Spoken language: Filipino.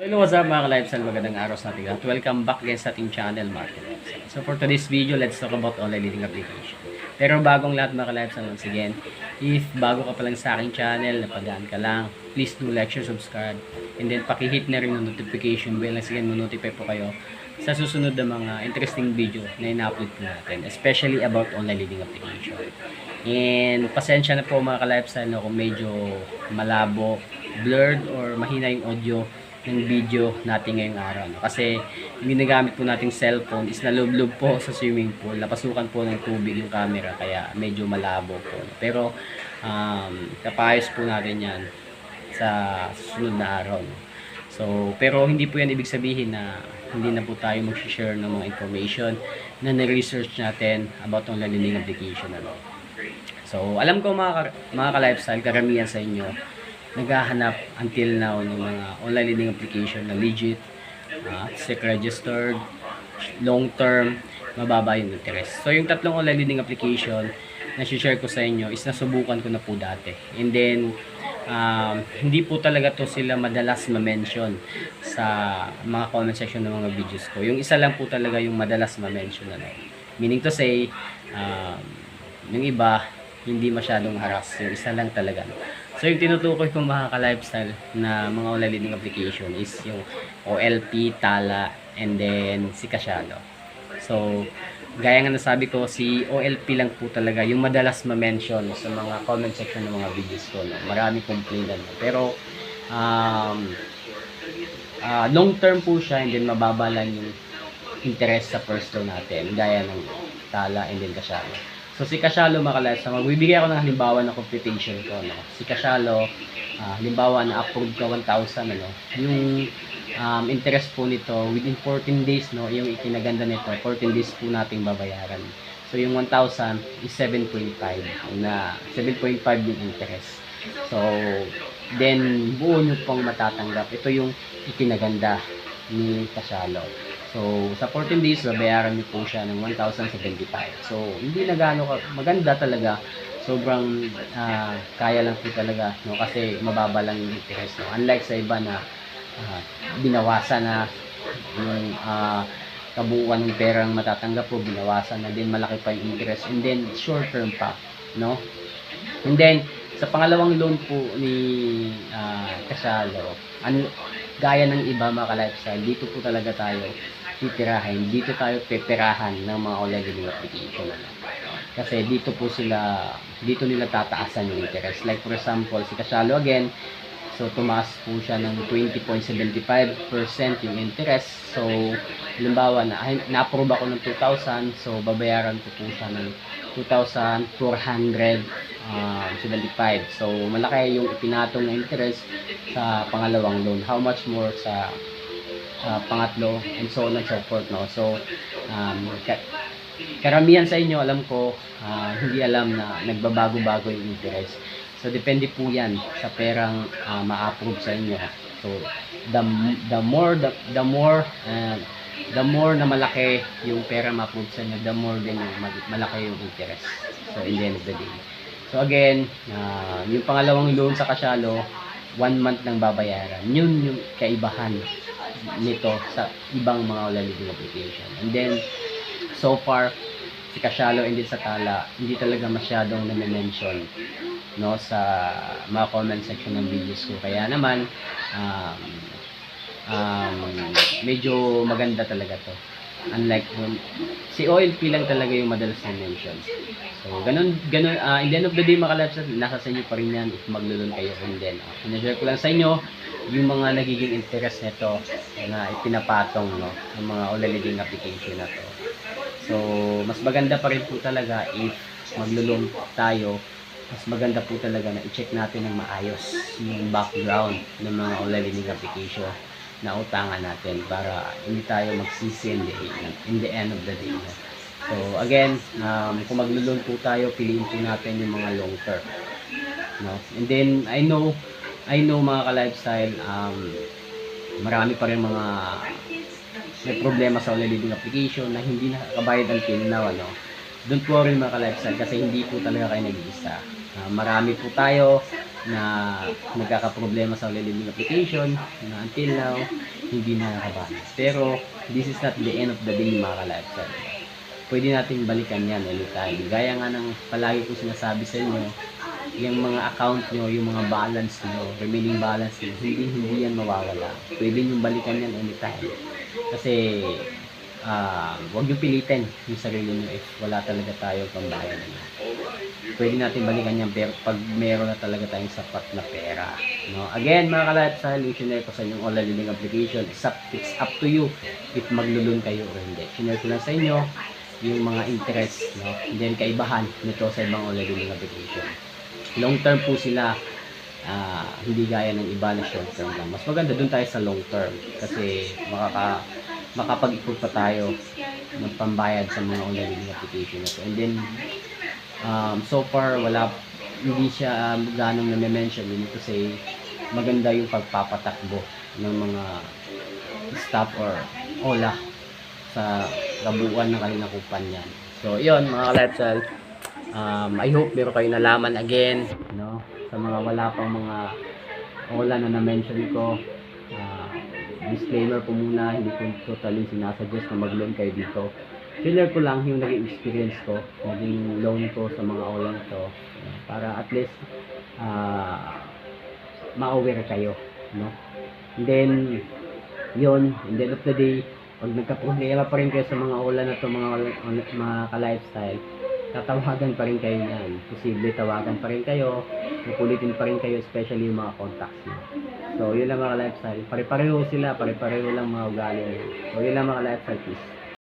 Hello, what's up mga ka-lifestyle? Magandang araw sa ating lahat. Welcome back again sa ating channel, Market Lifestyle. So for today's video, let's talk about online leading application. Pero bagong lahat mga ka-lifestyle, once again, if bago ka pa lang sa aking channel, napadaan ka lang, please do like, share, subscribe, and then pakihit na rin ng notification bell na again, mo-notify po kayo sa susunod na mga interesting video na ina-upload po natin, especially about online leading application. And pasensya na po mga ka-lifestyle no, kung medyo malabo, blurred, or mahina yung audio ng video natin ngayong araw. No? Kasi yung ginagamit po nating cellphone is nalublob po sa swimming pool. Napasukan po ng tubig yung camera kaya medyo malabo po. No? Pero kapayos po natin yan sa susunod na araw. No? So, pero hindi po yan ibig sabihin na hindi na po tayo mag-share ng mga information na na-research natin about online learning application. Ano? So, alam ko mga ka-lifestyle, karamihan sa inyo naghahanap until now ng mga online learning application na legit, SEC-registered, long-term, mababa yung interest. So, yung tatlong online learning application na share ko sa inyo is nasubukan ko na po dati. And then, hindi po talaga to sila madalas ma-mention sa mga comment section ng mga videos ko. Yung isa lang po talaga yung madalas ma-mention. Ano. Meaning to say, yung iba, hindi masyadong harass. Yung isa lang talaga. So, yung tinutukoy kong mga ka-lifestyle na mga online leading application is yung OLP, Tala, and then si Kasyalo. So, gaya nga nasabi ko, si OLP lang po talaga yung madalas ma-mention sa mga comment section ng mga videos ko. No? Marami complaint. Pero, long term po siya, and then mababa lang yung interest sa first loan natin, gaya ng Tala and then Kasyalo. So, si Kasyalo mga ka-lifestyle, magbibigay ako ng halimbawa ng computation ko. No? Si Kasyalo, halimbawa na approve ka 1,000, ano? Yung interest po nito within 14 days, no? Yung ikinaganda nito, 14 days po nating babayaran. So, yung 1,000 is 7.5 na 7.5 yung interest. So, then, buo nyo pong matatanggap. Ito yung ikinaganda ni Kasyalo. So, sa 14 days, babayaran niyo po siya ng 1,075. So, hindi na gaano maganda talaga. Sobrang kaya lang po talaga, no? Kasi mababa lang yung interest, no? Unlike sa iba na binawasan na yung kabuuan ng perang matatanggap po, binawasan na din, malaki pa yung interest, and then short term pa, no? And then, sa pangalawang loan po ni Kasyalo, gaya ng iba mga ka-lifestyle, dito po talaga tayo titirahin, dito tayo peperahan ng mga online learning application. Kasi dito po sila, dito nila tataasan yung interest. Like for example, si Kasyalo again, so tumaas po siya ng 20.75% yung interest. So, halimbawa na-approve ako ng 2,000, so babayaran ko po siya ng 2,475. So, malaki yung ipinatong na interest sa pangalawang loan. How much more sa pangatlo, and so on and so forth, no? So, karamihan sa inyo, alam ko, hindi alam na nagbabago-bago yung interest. So, depende po yan sa perang ma-approve sa inyo. So, the more na malaki yung pera ma-approve sa inyo, the more din yung malaki yung interest. So, in the end of the day. So, again, yung pangalawang loan sa Kasyalo, 1 month lang babayaran. Yun yung kaibahan nito sa ibang mga online leading application. And then, so far, si Kasyalo and din sa Tala, hindi talaga masyadong na-mention, no, sa mga comment section ng videos ko. Kaya naman, medyo maganda talaga to. Unlike si OLP lang talaga yung madalas na mention. So, ganun, in the end of the day, mga ka-lifestyle, nasa sa inyo pa rin yan if maglulun kayo. And then, sinashare ko lang sa inyo yung mga nagiging interest nito na ipinapatong, no, ng mga online leading application na to. So, mas maganda pa rin po talaga if maglulun tayo, mas maganda po talaga na i-check natin ng maayos yung background ng mga online learning application na utangan natin para hindi tayo magsisi in the end of the day. So again, kung maglulun po tayo, piliin po natin yung mga long term, no? And then I know mga ka-lifestyle, marami pa rin mga may problema sa online leading application na hindi nakakabayad until now, ano. Don't worry mga ka-lifestyle, kasi hindi po talaga kayo nag-iisa. Marami po tayo na nagkakaproblema sa online learning application na until now, hindi na nakabalance. Pero, this is not the end of the day mga ka-lifestyle. Pwede nating balikan yan anytime. Gaya nga ng palagi ko sinasabi sa inyo, yung mga account nyo, yung mga balance nyo, remaining balance nyo, hindi yan mawawala. Pwede nyo balikan yan anytime. Kasi, huwag nyo pilitin yung sarili nyo if wala talaga tayo pambayad. Pwede natin balikan yan pero pag meron na talaga tayong sapat na pera. No? Again, mga ka-lifestyle, i-share ko sa inyong online lending application. It's up to you if maglulun kayo o hindi. Share ko lang sa inyo yung mga interest, no? And then kaibahan nito sa ibang online lending application. Long term po sila, hindi gaya ng iba na short term lang. Mas maganda dun tayo sa long term kasi makapag-ikot pa tayo ng pambayad sa mga online lending application na to. And then, so far, hindi siya ganong na-mention. We need to say, maganda yung pagpapatakbo ng mga staff or OLA sa kabuuan ng kanilang kumpanya. So, yun mga ka-lifestyle. I hope meron kayo nalaman again, no? Sa mga wala pang mga OLA na na-mention ko. Disclaimer po muna, hindi ko totally sinasuggest na mag-loan kayo dito. Share ko lang yung naging experience ko, naging loan ko sa mga OLA na to, para at least ma-aware kayo, no? And then, yun, in the end of the day, pag nagka-problema pa rin kayo sa mga OLA na to, mga ka-lifestyle, tatawagan pa rin kayo yan. Posible tawagan pa rin kayo, kukulitin pa rin kayo, especially yung mga contacts nyo. So, yun lang mga lifestyle. Pare-pareho sila, pare-pareho lang mga ugali. So, yun lang mga lifestyle, please.